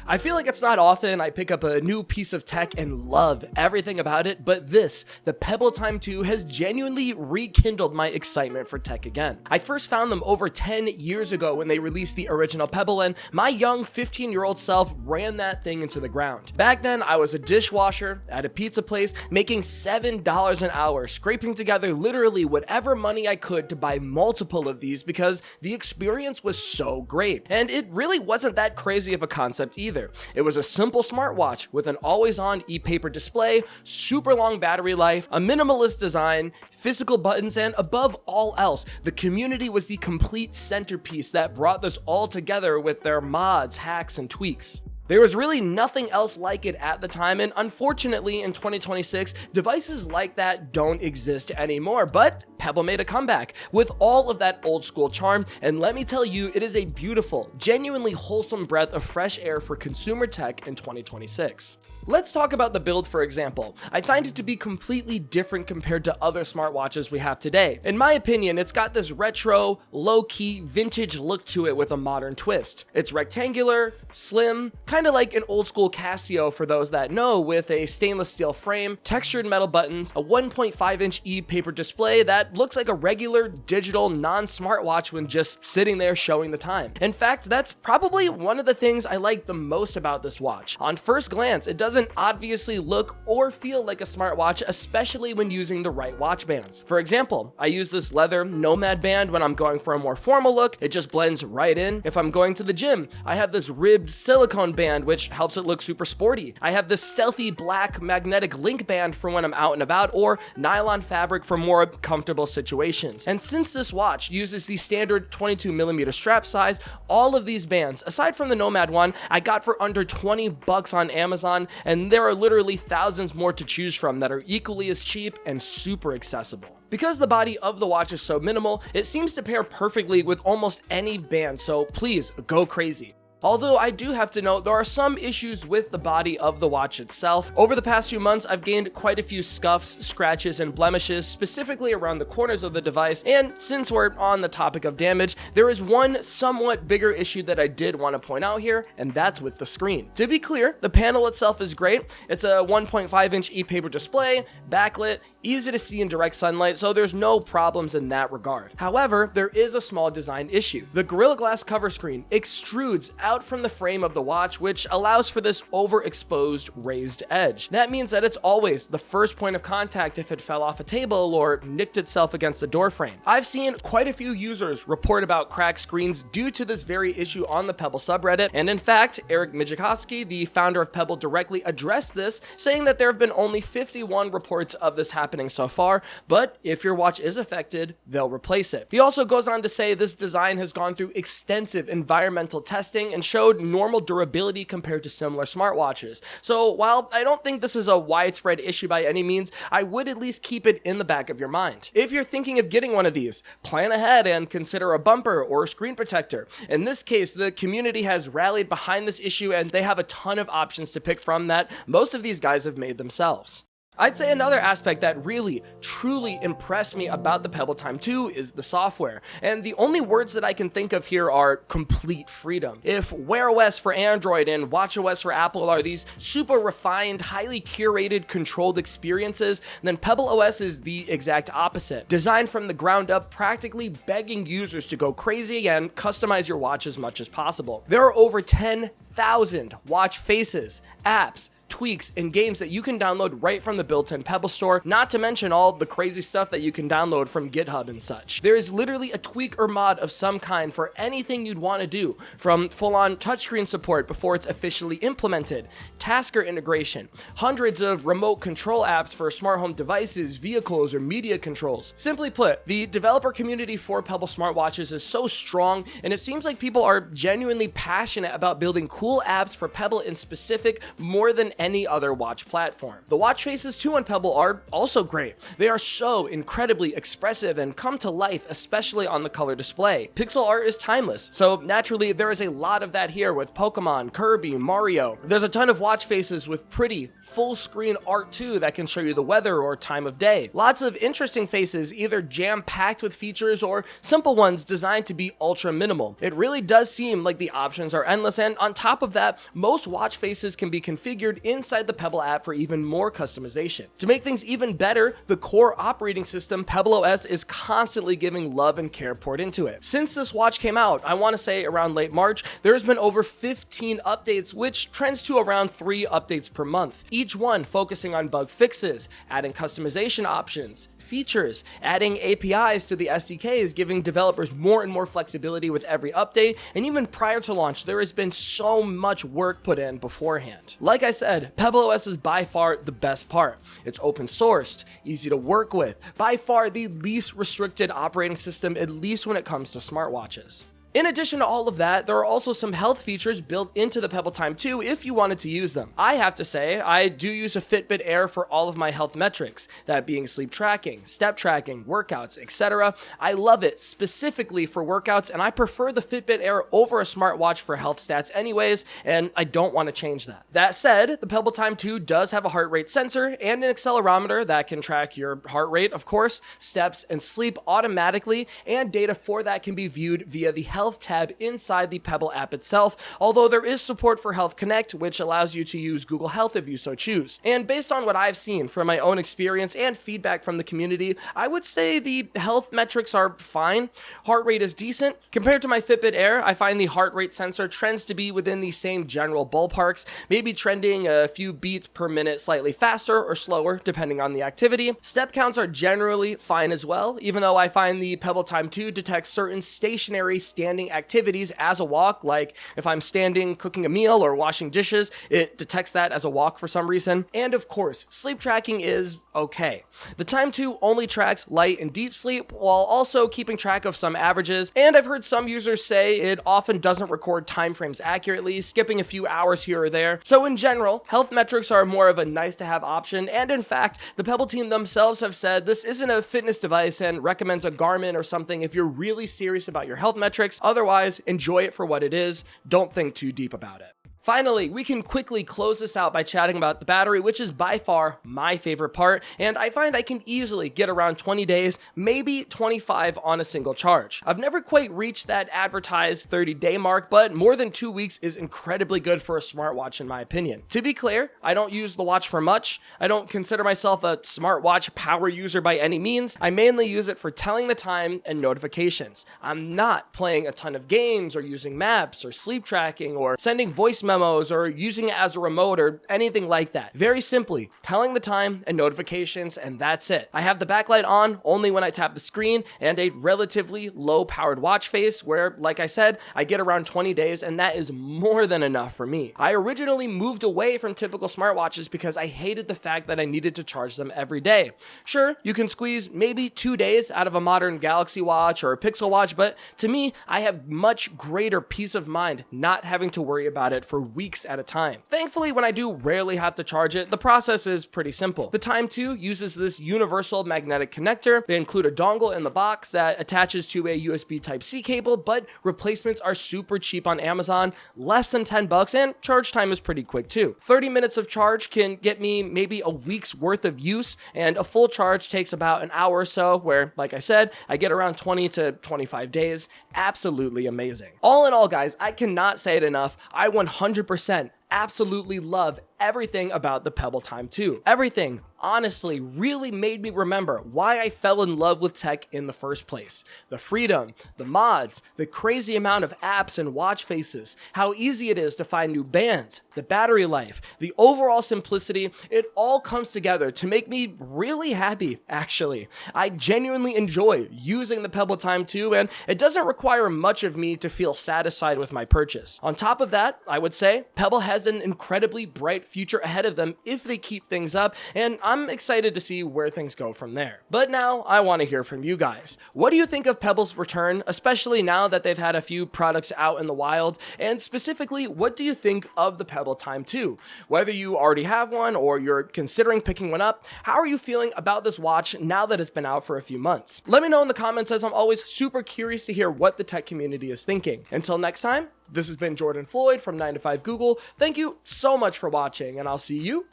I feel like it's not often I pick up a new piece of tech and love everything about it, but the Pebble Time 2 has genuinely rekindled my excitement for tech again. I first found them over 10 years ago when they released the original Pebble, and my young 15-year-old self ran that thing into the ground. Back then, I was a dishwasher at a pizza place making $7 an hour, scraping together literally whatever money I could to buy multiple of these because the experience was so great. And it really wasn't that crazy of a concept either. It was a simple smartwatch with an always-on e-paper display, super long battery life, a minimalist design, physical buttons, and above all else, the community was the complete centerpiece that brought this all together with their mods, hacks, and tweaks. There was really nothing else like it at the time, and unfortunately in 2026, devices like that don't exist anymore, but Pebble made a comeback with all of that old school charm, and let me tell you, it is a beautiful, genuinely wholesome breath of fresh air for consumer tech in 2026. Let's talk about the build, for example. I find it to be completely different compared to other smartwatches we have today. In my opinion, it's got this retro, low-key, vintage look to it with a modern twist. It's rectangular, slim, kind of like an old-school Casio for those that know, with a stainless steel frame, textured metal buttons, a 1.5-inch e-paper display that looks like a regular digital non-smartwatch when just sitting there showing the time. In fact, that's probably one of the things I like the most about this watch. On first glance, it doesn't obviously look or feel like a smartwatch, especially when using the right watch bands. For example, I use this leather Nomad band when I'm going for a more formal look. It just blends right in. If I'm going to the gym, I have this ribbed silicone band, which helps it look super sporty. I have this stealthy black magnetic link band for when I'm out and about, or nylon fabric for more comfortable situations. And since this watch uses the standard 22mm strap size, all of these bands, aside from the Nomad one, I got for under $20 on Amazon, and there are literally thousands more to choose from that are equally as cheap and super accessible. Because the body of the watch is so minimal, it seems to pair perfectly with almost any band, so please go crazy. Although I do have to note, there are some issues with the body of the watch itself. Over the past few months, I've gained quite a few scuffs, scratches, and blemishes, specifically around the corners of the device, and since we're on the topic of damage, there is one somewhat bigger issue that I did want to point out here, and that's with the screen. To be clear, the panel itself is great. It's a 1.5-inch e-paper display, backlit, easy to see in direct sunlight, so there's no problems in that regard. However, there is a small design issue. The Gorilla Glass cover screen extrudes out from the frame of the watch, which allows for this overexposed raised edge. That means that it's always the first point of contact if it fell off a table or nicked itself against the door frame. I've seen quite a few users report about cracked screens due to this very issue on the Pebble subreddit, and in fact, Eric Mijikowski, the founder of Pebble, directly addressed this, saying that there have been only 51 reports of this happening so far, but if your watch is affected, they'll replace it. He also goes on to say this design has gone through extensive environmental testing and showed normal durability compared to similar smartwatches. So while I don't think this is a widespread issue by any means, I would at least keep it in the back of your mind. If you're thinking of getting one of these, plan ahead and consider a bumper or a screen protector. In this case, the community has rallied behind this issue and they have a ton of options to pick from that most of these guys have made themselves. I'd say another aspect that really, truly impressed me about the Pebble Time 2 is the software, and the only words that I can think of here are complete freedom. If Wear OS for Android and Watch OS for Apple are these super refined, highly curated, controlled experiences, then Pebble OS is the exact opposite. Designed from the ground up, practically begging users to go crazy and customize your watch as much as possible. There are over 10,000 watch faces, apps, tweaks, and games that you can download right from the built-in Pebble store, not to mention all the crazy stuff that you can download from GitHub and such. There is literally a tweak or mod of some kind for anything you'd want to do, from full-on touchscreen support before it's officially implemented, tasker integration, hundreds of remote control apps for smart home devices, vehicles, or media controls. Simply put, the developer community for Pebble smartwatches is so strong, and it seems like people are genuinely passionate about building cool apps for Pebble in specific more than any other watch platform. The watch faces too on Pebble are also great. They are so incredibly expressive and come to life, especially on the color display. Pixel art is timeless, so naturally there is a lot of that here with Pokemon, Kirby, Mario. There's a ton of watch faces with pretty full screen art too that can show you the weather or time of day. Lots of interesting faces, either jam-packed with features or simple ones designed to be ultra minimal. It really does seem like the options are endless, and on top of that, most watch faces can be configured inside the Pebble app for even more customization. To make things even better, the core operating system, Pebble OS, is constantly giving love and care poured into it. Since this watch came out, I want to say around late March, there's been over 15 updates, which trends to around 3 updates per month. Each one focusing on bug fixes, adding customization options, features, adding APIs to the SDKs, giving developers more and more flexibility with every update, and even prior to launch, there has been so much work put in beforehand. Like I said, Pebble OS is by far the best part. It's open sourced, easy to work with, by far the least restricted operating system, at least when it comes to smartwatches. In addition to all of that, there are also some health features built into the Pebble Time 2 if you wanted to use them. I have to say, I do use a Fitbit Air for all of my health metrics, that being sleep tracking, step tracking, workouts, etc. I love it specifically for workouts, and I prefer the Fitbit Air over a smartwatch for health stats anyways, and I don't want to change that. That said, the Pebble Time 2 does have a heart rate sensor and an accelerometer that can track your heart rate, of course, steps, and sleep automatically, and data for that can be viewed via the Health tab inside the Pebble app itself, although there is support for Health Connect, which allows you to use Google Health if you so choose. And based on what I've seen from my own experience and feedback from the community, I would say the health metrics are fine. Heart rate is decent. Compared to my Fitbit Air, I find the heart rate sensor trends to be within the same general ballparks, maybe trending a few beats per minute slightly faster or slower depending on the activity. Step counts are generally fine as well, even though I find the Pebble Time 2 detects certain stationary standing activities as a walk, like if I'm standing cooking a meal or washing dishes, it detects that as a walk for some reason. And of course, sleep tracking is okay. The Time 2 only tracks light and deep sleep while also keeping track of some averages, and I've heard some users say it often doesn't record time frames accurately, skipping a few hours here or there. So in general, health metrics are more of a nice to have option, and in fact, the Pebble team themselves have said this isn't a fitness device and recommends a Garmin or something if you're really serious about your health metrics. Otherwise, enjoy it for what it is. Don't think too deep about it. Finally, we can quickly close this out by chatting about the battery, which is by far my favorite part, and I find I can easily get around 20 days, maybe 25 on a single charge. I've never quite reached that advertised 30-day mark, but more than 2 weeks is incredibly good for a smartwatch in my opinion. To be clear, I don't use the watch for much. I don't consider myself a smartwatch power user by any means. I mainly use it for telling the time and notifications. I'm not playing a ton of games or using maps or sleep tracking or sending voice memos or using it as a remote or anything like that. Very simply, telling the time and notifications, and that's it. I have the backlight on only when I tap the screen and a relatively low powered watch face where, like I said, I get around 20 days, and that is more than enough for me. I originally moved away from typical smartwatches because I hated the fact that I needed to charge them every day. Sure, you can squeeze maybe 2 days out of a modern Galaxy watch or a Pixel watch, but to me, I have much greater peace of mind not having to worry about it for weeks at a time. Thankfully, when I do rarely have to charge it, the process is pretty simple. The Time 2 uses this universal magnetic connector. They include a dongle in the box that attaches to a USB Type-C cable, but replacements are super cheap on Amazon, less than $10, and charge time is pretty quick too. 30 minutes of charge can get me maybe a week's worth of use, and a full charge takes about an hour or so, where, like I said, I get around 20 to 25 days. Absolutely amazing. All in all, guys, I cannot say it enough. I 100% absolutely love everything about the Pebble Time 2. Everything, honestly, really made me remember why I fell in love with tech in the first place. The freedom, the mods, the crazy amount of apps and watch faces, how easy it is to find new bands, the battery life, the overall simplicity, it all comes together to make me really happy, actually. I genuinely enjoy using the Pebble Time 2, and it doesn't require much of me to feel satisfied with my purchase. On top of that, I would say Pebble has an incredibly bright future ahead of them if they keep things up, and I'm excited to see where things go from there. But now I want to hear from you guys. What do you think of Pebble's return, especially now that they've had a few products out in the wild? And specifically, what do you think of the Pebble Time 2? Whether you already have one or you're considering picking one up, how are you feeling about this watch now that it's been out for a few months? Let me know in the comments, as I'm always super curious to hear what the tech community is thinking. Until next time, this has been Jordan Floyd from 9 to 5 Google. Thank you so much for watching, and I'll see you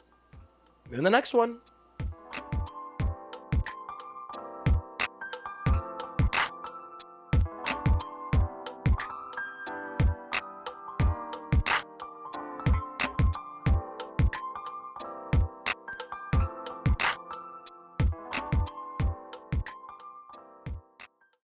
in the next one.